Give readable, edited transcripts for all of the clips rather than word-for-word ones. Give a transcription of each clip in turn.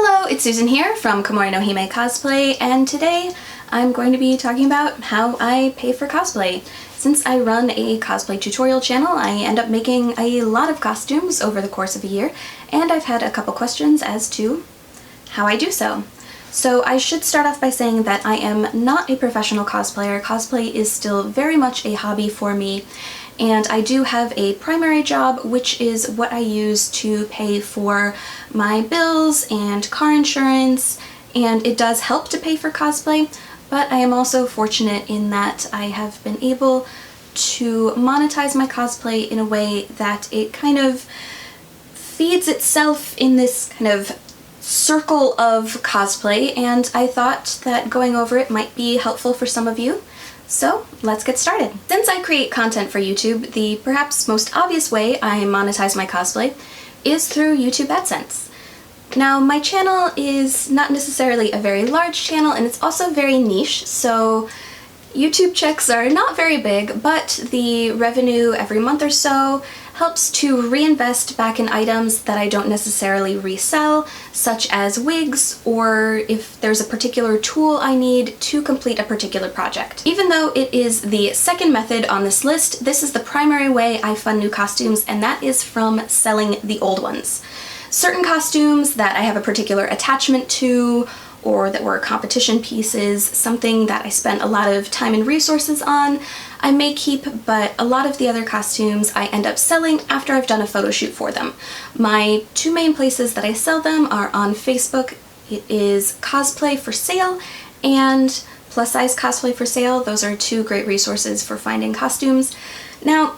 Hello, it's Susan here from Komori no Hime Cosplay, and today I'm going to be talking about how I pay for cosplay. Since I run a cosplay tutorial channel, I end up making a lot of costumes over the course of a year, and I've had a couple questions as to how I do so. So I should start off by saying that I am not a professional cosplayer. Cosplay is still very much a hobby for me, and I do have a primary job, which is what I use to pay for my bills and car insurance, and it does help to pay for cosplay, but I am also fortunate in that I have been able to monetize my cosplay in a way that it kind of feeds itself in this kind of circle of cosplay, and I thought that going over it might be helpful for some of you. So let's get started. Since I create content for YouTube, the perhaps most obvious way I monetize my cosplay is through YouTube Adsense. Now, my channel is not necessarily a very large channel, and it's also very niche, so YouTube checks are not very big, but the revenue every month or so helps to reinvest back in items that I don't necessarily resell, such as wigs, or if there's a particular tool I need to complete a particular project. Even though it is the second method on this list, this is the primary way I fund new costumes, and that is from selling the old ones. Certain costumes that I have a particular attachment to, or that were competition pieces, something that I spent a lot of time and resources on, I may keep, but a lot of the other costumes I end up selling after I've done a photo shoot for them. My two main places that I sell them are on Facebook. It is Cosplay for Sale and Plus Size Cosplay for Sale. Those are two great resources for finding costumes. Now,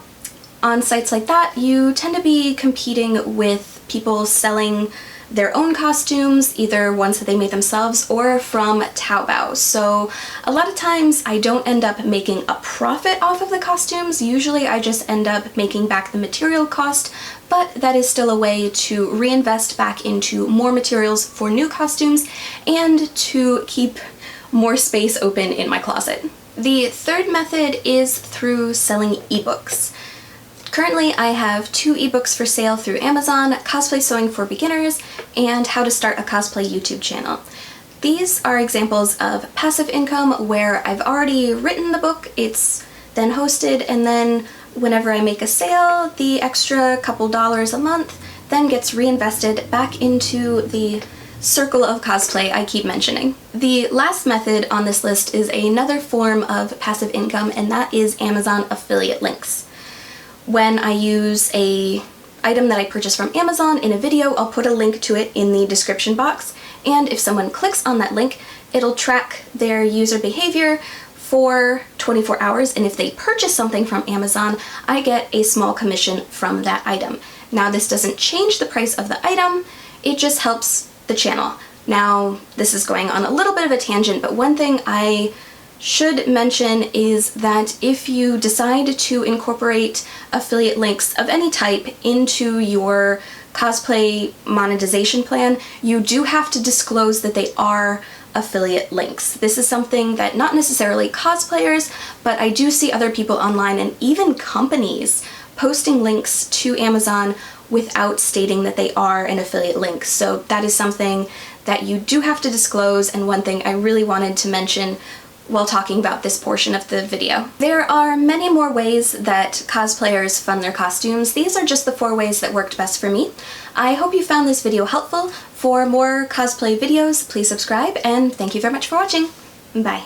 on sites like that, you tend to be competing with people selling their own costumes, either ones that they made themselves or from Taobao. So a lot of times I don't end up making a profit off of the costumes. Usually I just end up making back the material cost, but that is still a way to reinvest back into more materials for new costumes and to keep more space open in my closet. The third method is through selling ebooks. Currently, I have two ebooks for sale through Amazon, Cosplay Sewing for Beginners and How to Start a Cosplay YouTube Channel. These are examples of passive income where I've already written the book, it's then hosted, and then whenever I make a sale, the extra couple dollars a month then gets reinvested back into the circle of cosplay I keep mentioning. The last method on this list is another form of passive income, and that is Amazon affiliate links. When I use an item that I purchase from Amazon in a video, I'll put a link to it in the description box, and if someone clicks on that link, it'll track their user behavior for 24 hours, and if they purchase something from Amazon, I get a small commission from that item. Now, this doesn't change the price of the item, it just helps the channel. Now, this is going on a little bit of a tangent, but one thing I should mention is that if you decide to incorporate affiliate links of any type into your cosplay monetization plan, you do have to disclose that they are affiliate links. This is something that not necessarily cosplayers, but I do see other people online and even companies posting links to Amazon without stating that they are an affiliate link. So that is something that you do have to disclose, and one thing I really wanted to mention while talking about this portion of the video. There are many more ways that cosplayers fund their costumes. These are just the 4 ways that worked best for me. I hope you found this video helpful. For more cosplay videos, please subscribe, and thank you very much for watching. Bye.